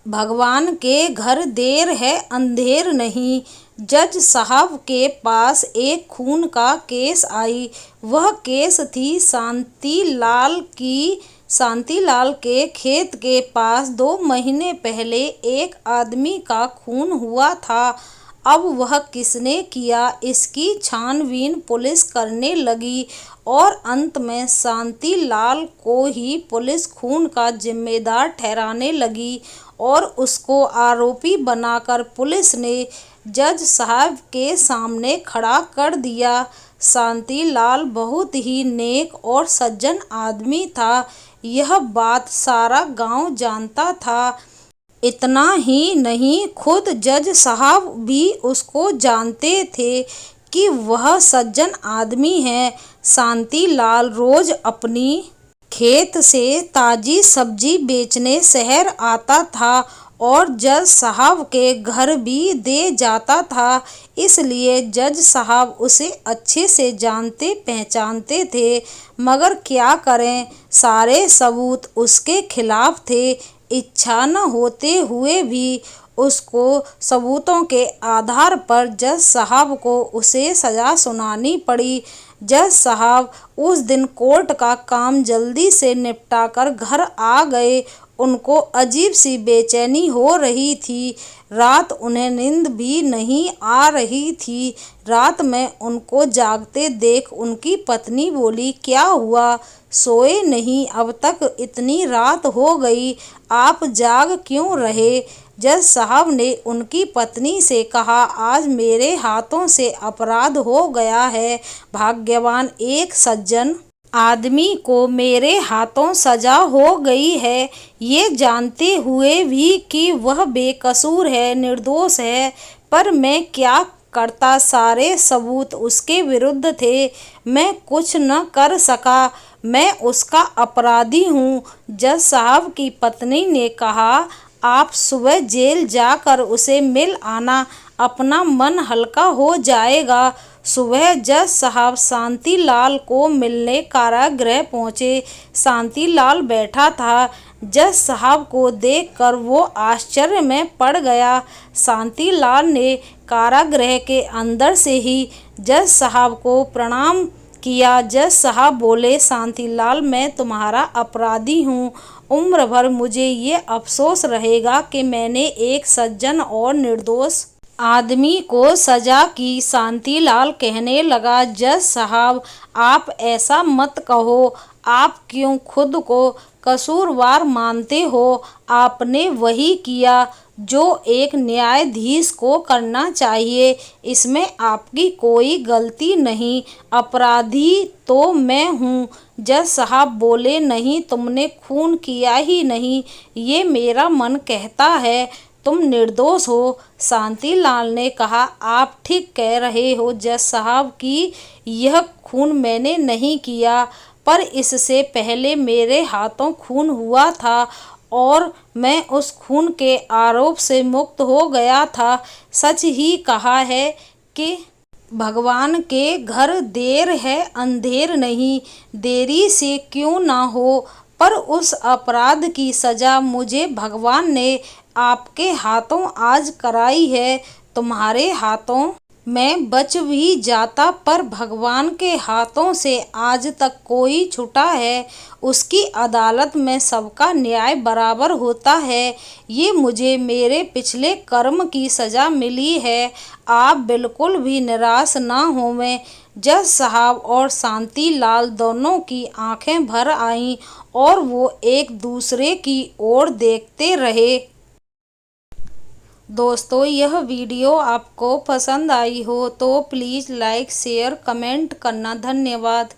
भगवान के घर देर है अंधेर नहीं। जज साहब के पास एक खून का केस आई। वह केस थी शांतिलाल की। शांतिलाल के खेत के पास 2 महीने पहले एक आदमी का खून हुआ था। अब वह किसने किया, इसकी छानबीन पुलिस करने लगी और अंत में शांतिलाल को ही पुलिस खून का जिम्मेदार ठहराने लगी और उसको आरोपी बनाकर पुलिस ने जज साहब के सामने खड़ा कर दिया। शांतिलाल बहुत ही नेक और सज्जन आदमी था, यह बात सारा गांव जानता था। इतना ही नहीं, खुद जज साहब भी उसको जानते थे कि वह सज्जन आदमी है। शांतिलाल रोज अपनी खेत से ताजी सब्जी बेचने शहर आता था और जज साहब के घर भी दे जाता था, इसलिए जज साहब उसे अच्छे से जानते पहचानते थे। मगर क्या करें, सारे सबूत उसके खिलाफ थे। इच्छा न होते हुए भी उसको सबूतों के आधार पर जज साहब को उसे सजा सुनानी पड़ी। जज साहब उस दिन कोर्ट का काम जल्दी से निपटाकर घर आ गए। उनको अजीब सी बेचैनी हो रही थी। रात उन्हें नींद भी नहीं आ रही थी। रात में उनको जागते देख उनकी पत्नी बोली, क्या हुआ, सोए नहीं अब तक, इतनी रात हो गई, आप जाग क्यों रहे। जज साहब ने उनकी पत्नी से कहा, आज मेरे हाथों से अपराध हो गया है। भाग्यवान एक सज्जन आदमी को मेरे हाथों सजा हो गई है, ये जानते हुए भी कि वह बेकसूर है, निर्दोष है, पर मैं क्या करता, सारे सबूत उसके विरुद्ध थे, मैं कुछ न कर सका, मैं उसका अपराधी हूँ। जज साहब की पत्नी ने कहा, आप सुबह जेल जाकर उसे मिल आना, अपना मन हल्का हो जाएगा। सुबह जज साहब शांतिलाल को मिलने कारागृह पहुँचे। शांतिलाल बैठा था। जज साहब को देखकर वो आश्चर्य में पड़ गया। शांतिलाल ने कारागृह के अंदर से ही जज साहब को प्रणाम किया। जज साहब बोले, शांतिलाल, मैं तुम्हारा अपराधी हूँ। उम्र भर मुझे ये अफसोस रहेगा कि मैंने एक सज्जन और निर्दोष आदमी को सजा की। शांतिलाल कहने लगा, जज साहब, आप ऐसा मत कहो, आप क्यों खुद को कसूरवार मानते हो। आपने वही किया जो एक न्यायाधीश को करना चाहिए, इसमें आपकी कोई गलती नहीं, अपराधी तो मैं हूँ। जज साहब बोले, नहीं, तुमने खून किया ही नहीं, ये मेरा मन कहता है, तुम निर्दोष हो। शांतिलाल ने कहा, आप ठीक कह रहे हो जज साहब कि यह खून मैंने नहीं किया, पर इससे पहले मेरे हाथों खून हुआ था और मैं उस खून के आरोप से मुक्त हो गया था। सच ही कहा है कि भगवान के घर देर है अंधेर नहीं, देरी से क्यों ना हो, पर उस अपराध की सजा मुझे भगवान ने आपके हाथों आज कराई है। तुम्हारे हाथों मैं बच भी जाता, पर भगवान के हाथों से आज तक कोई छूटा है। उसकी अदालत में सबका न्याय बराबर होता है। ये मुझे मेरे पिछले कर्म की सज़ा मिली है। आप बिल्कुल भी निराश ना होवें। जज साहब और शांतिलाल दोनों की आंखें भर आईं और वो एक दूसरे की ओर देखते रहे। दोस्तों, यह वीडियो आपको पसंद आई हो तो प्लीज़ लाइक, शेयर, कमेंट करना। धन्यवाद।